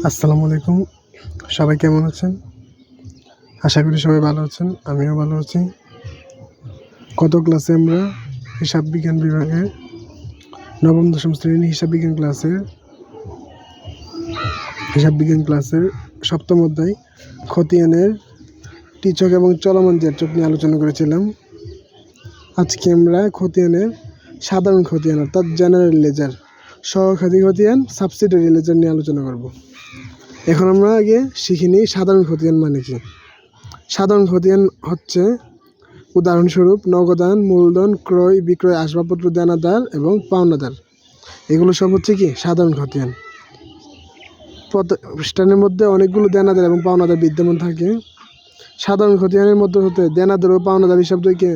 আসসালামু আলাইকুম। সবাই কেমন আছেন? আশা করি সবাই ভালো আছেন। আমিও ভালো আছি। গত ক্লাসে আমরা হিসাব বিজ্ঞান বিভাগের নবম দশম শ্রেণী হিসাব বিজ্ঞান ক্লাসের সপ্তম অধ্যায় খতিয়ানের টিচক এবং চলমান জেরচক নিয়ে আলোচনা করেছিলাম। আজকে আমরা খতিয়ানের সাধারণ খতিয়ান অর্থাৎ জেনারেল লেজার, সহখালী খতিয়ান, সাবসিডিয়ারি লেজার নিয়ে আলোচনা করব। এখন আমরা আগে শিখে নিই সাধারণ খতিয়ান মানে কি। সাধারণ খতিয়ান হচ্ছে উদাহরণস্বরূপ নগদান, মূলধন, ক্রয় বিক্রয়, আসবাবপত্র, দেনাদার এবং পাওনাদার। এগুলো সব হচ্ছে কি সাধারণ খতিয়ান। প্রতিষ্ঠানের মধ্যে অনেকগুলো দেনাদার এবং পাওনাদার বিদ্যমান থাকে। সাধারণ খতিয়ানের মধ্যে হতে দেনাদার ও পাওনাদার হিসাব দুইকে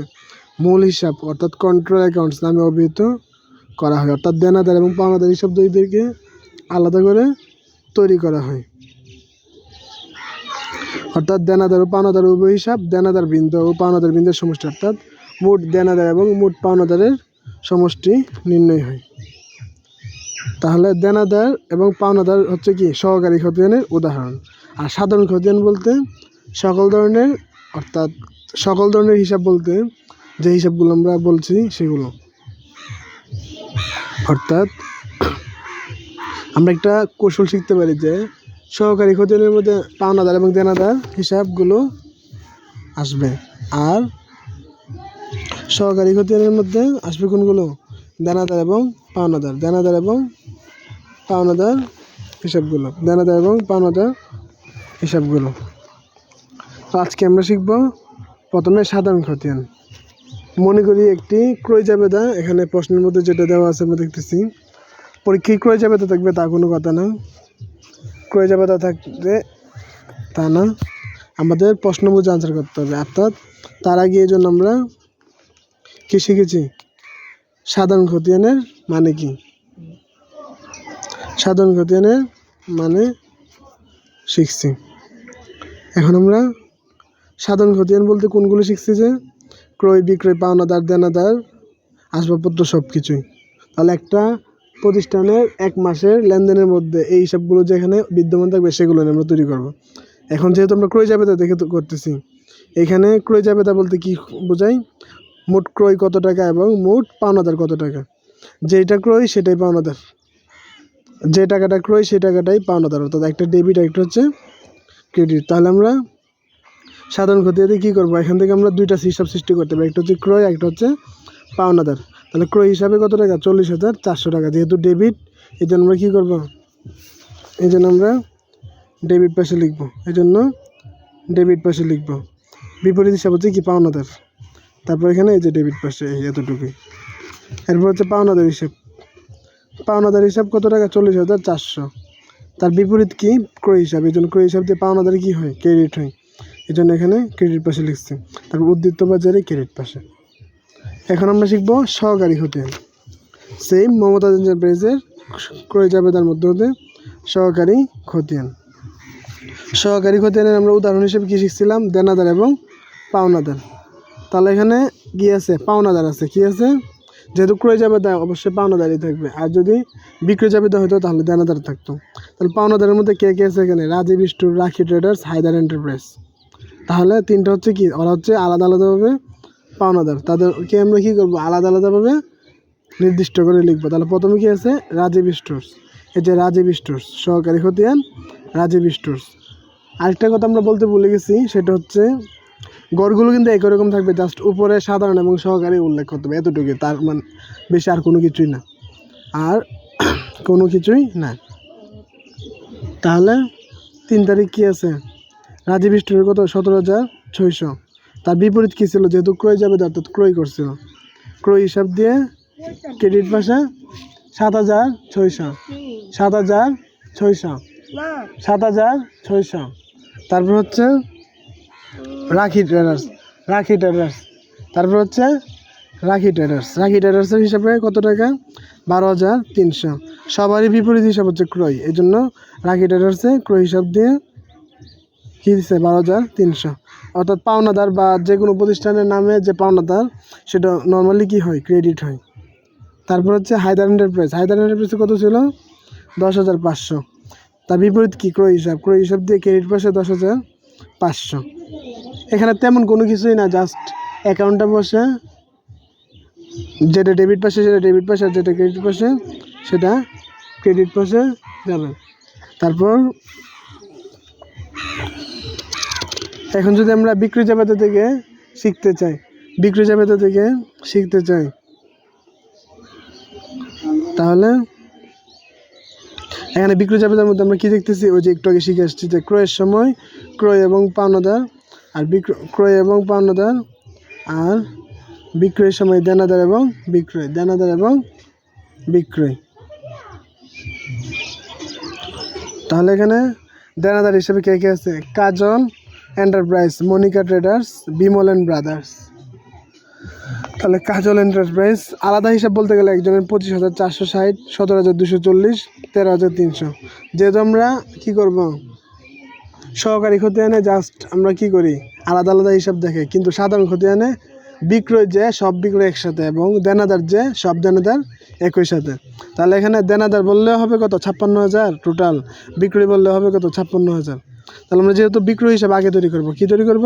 মূল হিসাব অর্থাৎ কন্ট্রোল অ্যাকাউন্টস নামে অভিহিত করা হয়। অর্থাৎ দেনাদার এবং পাওনাদার হিসাব দুইদেরকে আলাদা করে তৈরি করা হয়। অর্থাৎ দেনাদার ও পাওনাদার উভয় হিসাব দেনাদার বৃন্দ ও পাওনাদার বৃন্দের সমষ্টি, অর্থাৎ মোট দেনাদার এবং মোট পাওনাদারের সমষ্টি নির্ণয় হয়। তাহলে দেনাদার এবং পাওনাদার হচ্ছে কি সহকারী খতিয়ানের উদাহরণ। আর সাধারণ খতিয়ান বলতে সকল ধরনের হিসাব বলতে যে হিসাবগুলো আমরা বলছি সেগুলো। অর্থাৎ আমরা একটা কৌশল শিখতে পারি যে সহকারী খতিয়ানের মধ্যে পাওনাদার এবং দেনাদার হিসাবগুলো আসবে, আর সহকারী খতিয়ানের মধ্যে আসবে কোনগুলো? দেনাদার এবং পাওনাদার হিসাবগুলো। আজকে আমরা শিখব প্রথমে সাধারণ খতিয়ান। মনে করি একটি ক্রয় জাবেদা, এখানে প্রশ্নের মধ্যে যেটা দেওয়া আছে আমরা দেখতেছি। পরীক্ষায় ক্রয় জাবেদা থাকবে তা কোনো কথা না। ক্রয় জাবেদা থাকবে তা না, আমাদের প্রশ্ন বুঝে আনসার করতে হবে। অর্থাৎ তার আগে এই জন্য আমরা কি শিখেছি? সাধারণ খতিয়ানের মানে কি, সাধারণ খতিয়ানের মানে শিখছি। এখন আমরা সাধারণ খতিয়ান বলতে কোনগুলো শিখছি? যে ক্রয় বিক্রয়, পাওনাদার, দেনাদার, আসবাবপত্র সব কিছুই। তাহলে একটা প্রতিষ্ঠানের এক মাসের লেনদেনের মধ্যে এই হিসাবগুলো যেখানে বিদ্যমান থাকবে সেগুলো আমরা তৈরি করব। এখন যেহেতু আমরা ক্রয় জাবেদা দেখে করতেছি, এখানে ক্রয় জাবেদা বলতে কি বোঝায়? মোট ক্রয় কত টাকা এবং মোট পাওনাদার কত টাকা। যেটা ক্রয় সেটাই পাওনাদার, যে টাকাটা ক্রয় সেই টাকাটাই পাওনাদার, অর্থাৎ একটা ডেবিট একটা হচ্ছে ক্রেডিট। তাহলে আমরা সাধারণ খতিয়ানে কী করবো? এখান থেকে আমরা দুইটা হিসাব সৃষ্টি করতে পারি, একটা হচ্ছে ক্রয়, একটা হচ্ছে পাওনাদার। তাহলে ক্রয় হিসাবে কত টাকা? 40,400 টাকা। যেহেতু ডেবিট, এই জন্য আমরা কী করবো? এই জন্য আমরা ডেবিট পাশে লিখবো, বিপরীত হিসাব হচ্ছে কি? পাওনাদার। তারপর এখানে এই যে ডেবিট পাশে এতটুকুই। এরপর হচ্ছে পাওনাদার হিসাব কত টাকা? 40,400। তার বিপরীত কি? ক্রয় হিসাব। এই জন্য ক্রয় হিসাব দিয়ে পাওনাদার কি হয়? ক্রেডিট হয়। এই জন্য এখানে ক্রেডিট পাশে লিখছি। তারপর উদ্ধৃত বাজারে ক্রেডিট পাশে। এখন আমরা শিখবো সহকারী খতিয়ান। সেম মমতাজ এন্টারপ্রাইজের ক্রয় জাবেদার মধ্যে হতে সহকারী খতিয়ান। সহকারী খতিয়ানের আমরা উদাহরণ হিসেবে কি শিখছিলাম? দেনাদার এবং পাওনাদার। তাহলে এখানে কি আছে? পাওনাদার আছে। কি আছে? যেহেতু ক্রয় জাবেদা অবশ্যই পাওনাদারই থাকবে, আর যদি বিক্রয় জাবেদা হতো তাহলে দেনাদার থাকতো। তাহলে পাওনাদারের মধ্যে কে কে আছে এখানে? রাজীব স্টোর, রাখি ট্রেডার্স, হায়দার এন্টারপ্রাইজ। তাহলে তিনটা হচ্ছে কি? ওরা হচ্ছে আলাদা আলাদাভাবে পাওনাদার। তাদেরকে আমরা কী করবো? আলাদা আলাদাভাবে নির্দিষ্ট করে লিখবো। তাহলে প্রথমে কি আছে? রাজীব স্টোর্স। এই যে রাজীব স্টোর্স, সহকারী খতিয়ান রাজীব স্টোর্স। আরেকটা কথা আমরা বলতে ভুলে গেছি, সেটা হচ্ছে গড়গুলো কিন্তু একই রকম থাকবে, জাস্ট উপরে সাধারণ এবং সহকারী উল্লেখ করতে হবে, এতটুকু। তার মানে বেশি আর কোনো কিছুই না, তাহলে 3 তারিখ কি আছে? রাজীব স্টোরের কত? 17,600। তার বিপরীত কী ছিল? যেহেতু ক্রয় জাবেদা অর্থাৎ ক্রয় করছিল, ক্রয় হিসাব দিয়ে ক্রেডিট পাশে 7,600। তারপর হচ্ছে রাখি ট্রেডার্সের হিসাবে কত টাকা? 12,300। সবারই বিপরীত হিসাব হচ্ছে ক্রয়, এই জন্য রাখি ট্রেডার্সে ক্রয় হিসাব দিয়ে কী দিচ্ছে? 12,300। অর্থাৎ পাওনাদার বা যে কোনো প্রতিষ্ঠানের নামে যে পাওনাদার সেটা নর্মালি কী হয়? ক্রেডিট হয়। তারপর হচ্ছে হায়দার এন্টারপ্রাইজে কত ছিল? 10,500। তার বিপরীত কি ক্রয় হিসাব, ক্রয় হিসাব দিয়ে ক্রেডিট পাশে 10,500। এখানে তেমন কোনো কিছুই না, জাস্ট অ্যাকাউন্টটা বসে, যেটা ডেবিট পাশে সেটা ডেবিট পাশে, আর যেটা ক্রেডিট পাশে সেটা ক্রেডিট পাশে যাবে। তারপর এখন যদি আমরা বিক্রয় জাবেদা থেকে শিখতে চাই, বিক্রয় জাবেদা থেকে শিখতে চাই, তাহলে এখানে বিক্রয় জাবেদার মধ্যে আমরা কি দেখতেছি, ওই যে একটু আগে শিখে আসছি যে ক্রয়ের সময় ক্রয় এবং পাওনাদার, আর ক্রয় এবং পাওনাদার, আর বিক্রয়ের সময় দেনাদার এবং বিক্রয়, দেনাদার এবং বিক্রয়। তাহলে এখানে দেনাদার হিসেবে কে কে আছে? Kajal enterprise, Monika traders, Bimal and brothers. তাহলে কাজল এন্টারপ্রাইজ আলাদা হিসাব বলতে গেলে একজনের 25,460, 17,240, 13,300। যেহেতু আমরা কী করব, সহকারী খতিয়ানে জাস্ট আমরা কি করি, আলাদা আলাদা হিসাব দেখে, কিন্তু সাধারণ খতিয়ানে বিক্রয় যে সব বিক্রয় একসাথে এবং দেনাদার যে সব দেনাদার একই সাথে। তাহলে এখানে দেনাদার বললেও হবে কত? 56,000 টোটাল। বিক্রয় বললে হবে কত? 56,000। তাহলে আমরা যেহেতু বিক্রয় হিসাব আগে তৈরি করব, কি তৈরি করব?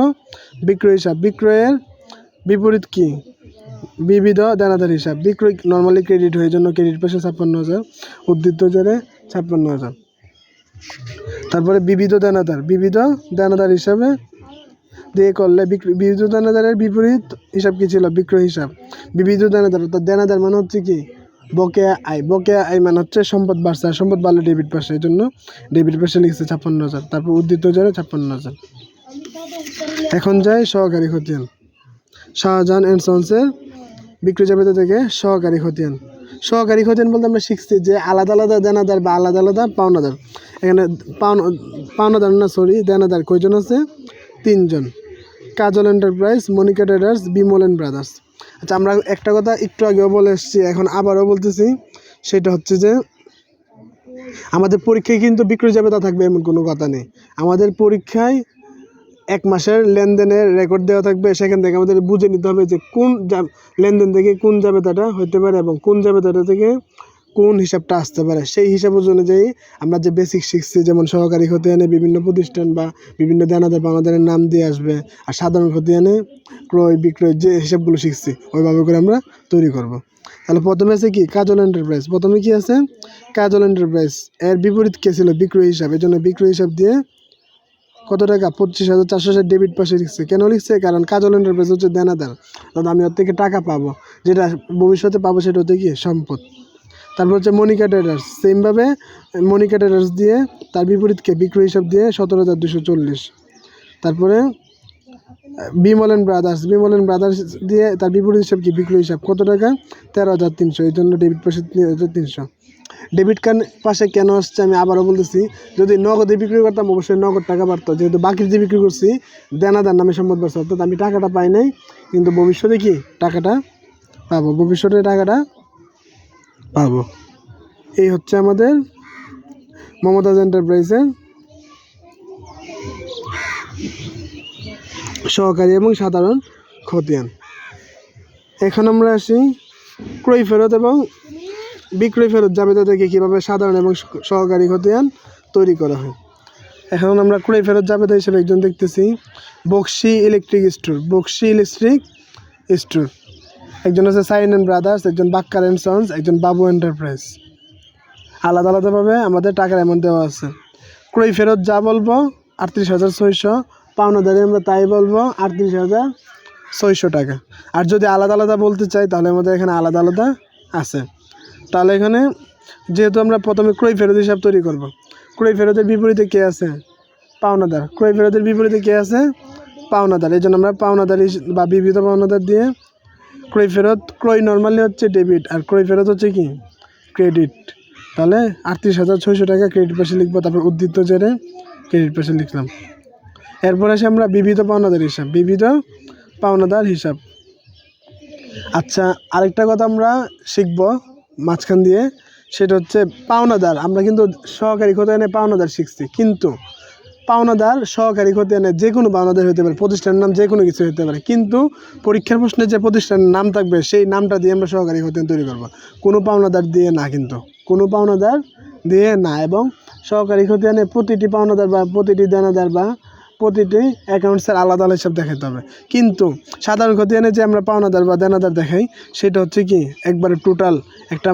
বিক্রয় হিসাব। বিক্রয়ের বিপরীত কি? বিবিধ দেনাদার হিসাব। বিক্রয় নর্মালি ক্রেডিট হয়, জন্য ক্রেডিট পাশে 56,000, উদ্ধৃত জেরে 56,000। তারপরে বিবিধ দেনাদার, বিবিধ দেনাদার হিসাবে দিয়ে করলে বিবিধ দেনাদারের বিপরীত হিসাব কি ছিল? বিক্রয় হিসাব। বিবিধ দেনাদার অর্থাৎ দেনাদার মানে হচ্ছে কি? বকেয়া আয়। বকেয়া আয় মানে হচ্ছে সম্পদ বাড়ছে, আর সম্পদ বাড়লে ডেবিট পাশে, এই জন্য ডেবিট পাশে লিখছে 56,000। তারপর উদ্ধৃত জেরে 56,000। এখন যাই সহকারী খতিয়ান। শাহজাহান অ্যান্ড সন্সের বিক্রয় জাবেদা থেকে সহকারী খতিয়ান। সহকারী খতিয়ান বলতে আমরা শিখছি যে আলাদা আলাদা দেনাদার বা আলাদা আলাদা পাওনাদার। এখানে পাওনাদার না, সরি, দেনাদার কয়জন আছে? 3 জন। Kajal enterprise, Monika traders, Bimal and brothers. আচ্ছা, আমরা একটা কথা একটু আগেও বলে এসেছি, এখন আবারও বলতেছি, সেটা হচ্ছে যে আমাদের পরীক্ষায় কিন্তু বিক্রয় জাবেদা থাকবে এমন কোনো কথা নেই। আমাদের পরীক্ষায় 1 মাসের লেনদেনের রেকর্ড দেওয়া থাকবে, সেখান থেকে আমাদের বুঝে নিতে হবে যে কোন লেনদেন থেকে কোন জাবেদাটা হতে পারে এবং কোন জাবেদাটা থেকে কোন হিসাবটা আসতে পারে। সেই হিসাব অনুযায়ী আমরা যে বেসিক শিখছি, যেমন সহকারী খতিয়ানে বিভিন্ন প্রতিষ্ঠান বা বিভিন্ন দেনাদার পাওনাদারের নাম দিয়ে আসবে, আর সাধারণ খতিয়ানে ক্রয় বিক্রয় যে হিসাবগুলো শিখছি ওইভাবে করে আমরা তৈরি করব। তাহলে প্রথমে আছে কি? কাজল এন্টারপ্রাইজ। প্রথমে কি আছে? কাজল এন্টারপ্রাইজ। এর বিপরীত কে ছিল? বিক্রয় হিসাব। এই জন্য বিক্রয় হিসাব দিয়ে কত টাকা? 25,460 ডেবিট পাশে লিখছে। কেন লিখছে? কারণ কাজল এন্টারপ্রাইজ হচ্ছে দেনাদার, অর্থাৎ আমি ওর থেকে টাকা পাবো, যেটা ভবিষ্যতে পাবো সেটা হচ্ছে কি? সম্পদ। তারপর হচ্ছে মনিকা ট্রেডার্স। সেমভাবে মনিকা ট্রেডার্স দিয়ে তার বিপরীতকে বিক্রয় হিসাব দিয়ে 17,240। তারপরে Bimal and brothers. Bimal and brothers দিয়ে তার বিপরীত হিসাব কি? বিক্রয় হিসাব। কত টাকা? 13,300। এই জন্য ডেবিট পাশে 3,300। ডেবিট কার্ড পাশে কেন আসছে আমি আবারও বলতেছি, যদি নগদে বিক্রি করতাম অবশ্যই নগদ টাকা বাড়তো, যেহেতু বাকি যে বিক্রি করছি দেনাদার নামে সম্পদ বাড়ছে, অর্থাৎ আমি টাকাটা পাই নাই, কিন্তু ভবিষ্যতে কি? টাকাটা পাবো, ভবিষ্যতে টাকাটা পাবো। এই হচ্ছে আমাদের মমতাজ এন্টারপ্রাইজের সহকারী এবং সাধারণ খতিয়ান। এখন আমরা আসি ক্রয় ফেরত এবং বিক্রয় ফেরত জাবেদা থেকে কীভাবে সাধারণ এবং সহকারী খতিয়ান তৈরি করা হয়। এখন আমরা ক্রয় ফেরত জাবেদা হিসেবে একজন দেখতেছি, Bakshi electric store. Bakshi electric store. একজন আছে সাইন অ্যান্ড ব্রাদার্স, একজন বাক্কার অ্যান্ড সন্স, একজন বাবু এন্টারপ্রাইজ। আলাদা আলাদাভাবে আমাদের টাকার অ্যামাউন্ট দেওয়া আছে। ক্রয় ফেরত যা বলবো 38,600, পাওনাদারি আমরা তাই বলবো 38,600 টাকা। আর যদি আলাদা আলাদা বলতে চাই তাহলে আমাদের এখানে আলাদা আলাদা আছে। তাহলে এখানে যেহেতু আমরা প্রথমে ক্রয় ফেরত হিসাব তৈরি করব, ক্রয় ফেরতের বিপরীতে কে আছে? পাওনাদার। ক্রয় ফেরতের বিপরীতে কে আছে? পাওনাদার। এই জন্য আমরা পাওনাদারি বা বিবিধ পাওনাদার দিয়ে ক্রয় ফেরত, ক্রয় নর্মালি হচ্ছে ডেবিট আর ক্রয় ফেরত হচ্ছে কি? ক্রেডিট। তাহলে 38,600 টাকা ক্রেডিট পাশে লিখবো, তারপর উদ্ধৃত জেরে ক্রেডিট পাশে লিখলাম। এরপর আসে আমরা বিবিধ পাওনাদার হিসাব। বিবিধ পাওনাদার হিসাব। আচ্ছা, আরেকটা কথা আমরা শিখব মাঝখান দিয়ে, সেটা হচ্ছে পাওনাদার। আমরা কিন্তু সহকারী খতিয়ানে পাওনাদার শিখছি, কিন্তু পাওনাদার সহকারী খতিয়ানে যে কোনো পাওনাদার হতে পারে, প্রতিষ্ঠানের নাম যে কোনো কিছু হতে পারে, কিন্তু পরীক্ষার প্রশ্নে যে প্রতিষ্ঠানের নাম থাকবে সেই নামটা দিয়ে আমরা সহকারী খতিয়ান তৈরি করব, কোনো পাওনাদার দিয়ে না, কিন্তু কোনো পাওনাদার দিয়ে না। এবং সহকারী খতিয়ানে প্রতিটি পাওনাদার বা প্রতিটি দেনাদার বা প্রতিটি অ্যাকাউন্টসের আলাদা আলাদা হিসাব দেখাতে হবে। কিন্তু সাধারণ খতিয়ানে যে আমরা পাওনাদার বা দেনাদার দেখাই সেটা হচ্ছে কি একবারে টোটাল একটা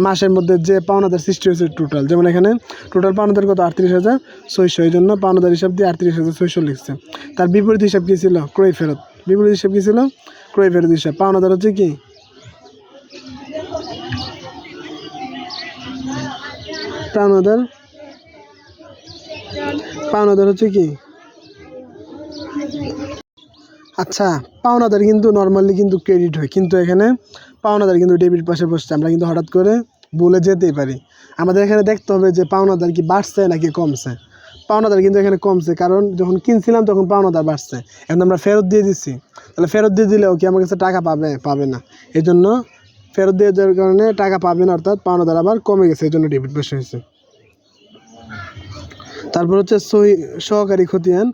মাসের মধ্যে যে পাওনাদার সৃষ্টি হয়েছে টোটাল, যেমন এখানে টোটাল পাওনাদার কত 38,600, এই জন্য পাওনাদার হিসাব দিয়ে 38,600 লিখছে। তার বিপরীত হিসাব কী ছিল? ক্রয় ফেরত। বিপরীত হিসাব কী ছিল? ক্রয় ফেরত হিসাব। পাওনাদার হচ্ছে কি পাওনাদার হচ্ছে কি আচ্ছা, পাওনাদার কিন্তু নর্মালি কিন্তু ক্রেডিট হয়, কিন্তু এখানে পাওনাদার কিন্তু ডেবিট পাশে বসছে। আমরা কিন্তু হঠাৎ করে ভুলে যেতেই পারি। আমাদের এখানে দেখতে হবে যে পাওনাদার কি বাড়ছে নাকি কমছে। পাওনাদার কিন্তু এখানে কমছে, কারণ যখন কিনছিলাম তখন পাওনাদার বাড়ছে, এখন আমরা ফেরত দিয়ে দিচ্ছি। তাহলে ফেরত দিয়ে দিলেও কি আমার কাছে টাকা পাবে না। এই জন্য ফেরত দিয়ে দেওয়ার কারণে টাকা পাবে না, অর্থাৎ পাওনাদার আবার কমে গেছে, এই জন্য ডেবিট পাশে হয়েছে। তারপর হচ্ছে সহকারী খতিয়ান।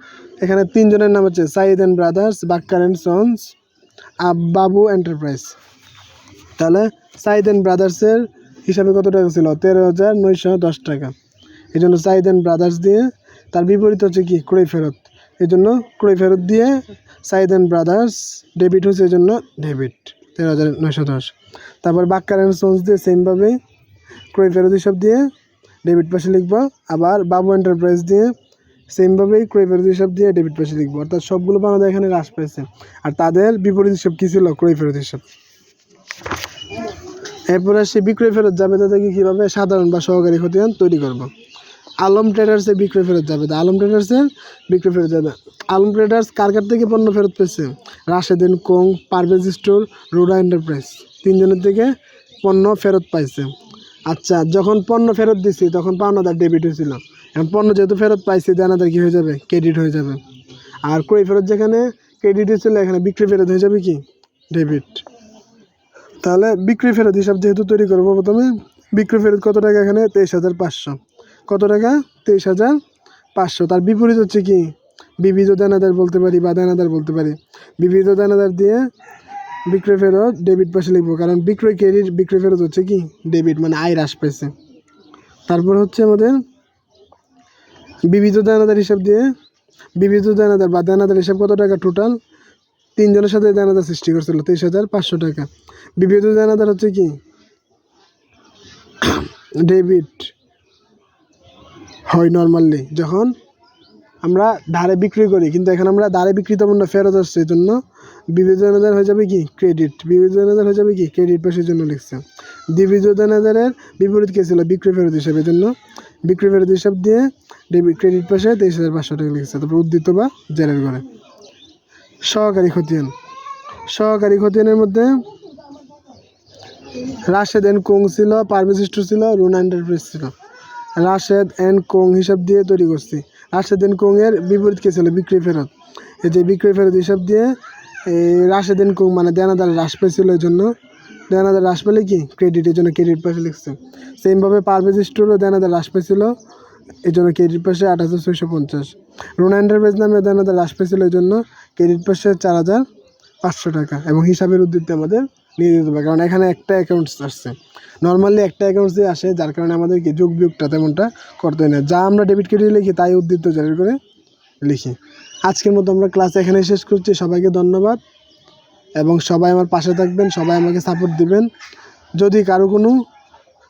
এখানে 3 জনের নাম হচ্ছে Sayed and brothers, Bakkar and sons, Babu enterprise. তাহলে সাইদ অ্যান্ড ব্রাদার্সের হিসাবে কত টাকা ছিল? 13,910 টাকা। এই জন্য সাইদ অ্যান্ড ব্রাদার্স দিয়ে, তার বিপরীত হচ্ছে কি ক্রয় ফেরত, এই জন্য ক্রয় ফেরত দিয়ে সাইদ অ্যান্ড ব্রাদার্স ডেবিট হচ্ছে, এই জন্য ডেবিট 13,910। তারপর বাক্কার অ্যান্ড সন্স দিয়ে সেমভাবে ক্রয় ফেরত হিসাব দিয়ে ডেবিট পাশে লিখবো। আবার বাবু এন্টারপ্রাইজ দিয়ে সেমভাবেই ক্রয় ফেরত হিসাব দিয়ে ডেবিট পাশে লিখবো। অর্থাৎ সবগুলো পাওনাদার এখানে হ্রাস পেয়েছে, আর তাদের বিপরীত হিসাব কী ছিল? ক্রয় ফেরত হিসাব। এরপরে সে বিক্রয় ফেরত যাবে, তাদেরকে কীভাবে সাধারণ বা সহকারী খতিয়ান তৈরি করব। আলম ট্রেডার্সের বিক্রয় ফেরত যাবে, আলম ট্রেডার্সের বিক্রয় ফেরত যাবে। আলম ট্রেডার্স কার থেকে পণ্য ফেরত পেয়েছে? Rashedin co, Parvez store, Rhoda enterprise, 3 জনের থেকে পণ্য ফেরত পাইছে। আচ্ছা, যখন পণ্য ফেরত দিচ্ছি তখন পাওনাদার ডেবিট হয়েছিল, এখন পণ্য যেহেতু ফেরত পাইছি দেনাদার কী হয়ে যাবে? ক্রেডিট হয়ে যাবে। আর ক্রয় ফেরত যেখানে ক্রেডিট হয়েছিল এখানে বিক্রি ফেরত হয়ে যাবে কি ডেবিট। তাহলে বিক্রি ফেরত হিসাব যেহেতু তৈরি করবো, প্রথমে বিক্রি ফেরত কত টাকা? এখানে 23,500। কত টাকা? 23,500। তার বিপরীত হচ্ছে কি বিবিধ দেনাদার বলতে পারি বা দেনাদার বলতে পারি। বিবিধ দেনাদার দিয়ে বিক্রয় ফেরত ডেবিট পাশে লিখবো, কারণ বিক্রয় ক্রেডিট, বিক্রয় ফেরত হচ্ছে কি ডেবিট, মানে আয় হ্রাস পেয়েছে। তারপর হচ্ছে আমাদের বিবিধ দেনাদার হিসাব দিয়ে বিবিধ দেনাদার বা দেনাদার হিসাব কত টাকা? টোটাল 3 জনের সাথে দেনাদার সৃষ্টি করছিল 23,500 টাকা। বিবিধ দেনাদার হচ্ছে কি ডেবিট হয় নর্মালি যখন আমরা ধারে বিক্রি করি, কিন্তু এখানে আমরা ধারে বিক্রিত পণ্য ফেরত আসছে, এই জন্য বিবিধ দেনাদার হয়ে যাবে কি ক্রেডিট। বিবিধ দেনাদার হয়ে যাবে কি ক্রেডিট পাশের জন্য লিখছে। বিবিধ দেনাদারের বিপরীত কে ছিল? বিক্রয় ফেরত হিসাবে, এই জন্য বিক্রয় ফেরত হিসাব দিয়ে ডেবিট ক্রেডিট পাশে 23,500 টাকা লিখছে। তারপর উদ্ধৃত বা জেরের ঘরে। সহকারী খতিয়ান। সহকারী খতিয়ানের মধ্যে রাশেদ অ্যান্ড কোং ছিল, পারভেজ স্টোর ছিল, রুনা এন্টারপ্রাইজ ছিল। রাশেদ অ্যান্ড কোং হিসাব দিয়ে তৈরি করছি। রাশেদ অ্যান্ড কোং এর বিপরীত কে ছিল? বিক্রয় ফেরত। এই যে বিক্রয় ফেরত হিসাব দিয়ে এই রাশেদ অ্যান্ড কোং মানে দেনাদার হ্রাস পেয়েছিল, এই জন্য দেনাদার হ্রাস পেলে কি ক্রেডিট, এই জন্য ক্রেডিট পাশে লিখছে। সেমভাবে পারভেজ স্টোরও দেনাদার হ্রাস পেয়েছিল, এই জন্য ক্রেডিট পাশে 8,650। রুনা এন্টারপ্রাইজ নামে দেনাদার হ্রাস পেয়েছিল, এই জন্য ক্রেডিট পাশে 4,500 টাকা। এবং হিসাবের উদ্ধৃতি আমাদের নিয়ে দিতে হবে, কারণ এখানে একটা অ্যাকাউন্টস আসছে, নর্মালি একটা অ্যাকাউন্টস দিয়ে আসে, যার কারণে আমাদেরকে যোগ বিয়োগটা তেমনটা করতে হয় না। যা আমরা ডেবিট ক্রেডিট লিখি তাই উদ্ধৃত জারি করে লিখি। আজকের মতো আমরা ক্লাস এখানে শেষ করছি। সবাইকে ধন্যবাদ এবং সবাই আমার পাশে থাকবেন, সবাই আমাকে সাপোর্ট দিবেন। যদি কারো কোনো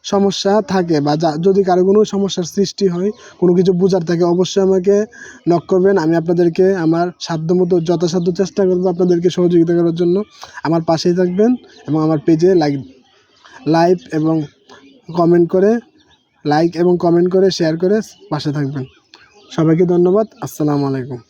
সমস্যা থাকে বা যদি কারো কোনো সমস্যার সৃষ্টি হয়, কোনো কিছু বোঝার থাকে, অবশ্যই আমাকে নক করবেন। আমি আপনাদেরকে আমার সাধ্যমতো যথাসাধ্য চেষ্টা করবো আপনাদেরকে সহযোগিতা করার জন্য। আমার পাশেই থাকবেন এবং আমার পেজে লাইক এবং কমেন্ট করে শেয়ার করে পাশে থাকবেন। সবাইকে ধন্যবাদ। আসসালামু আলাইকুম।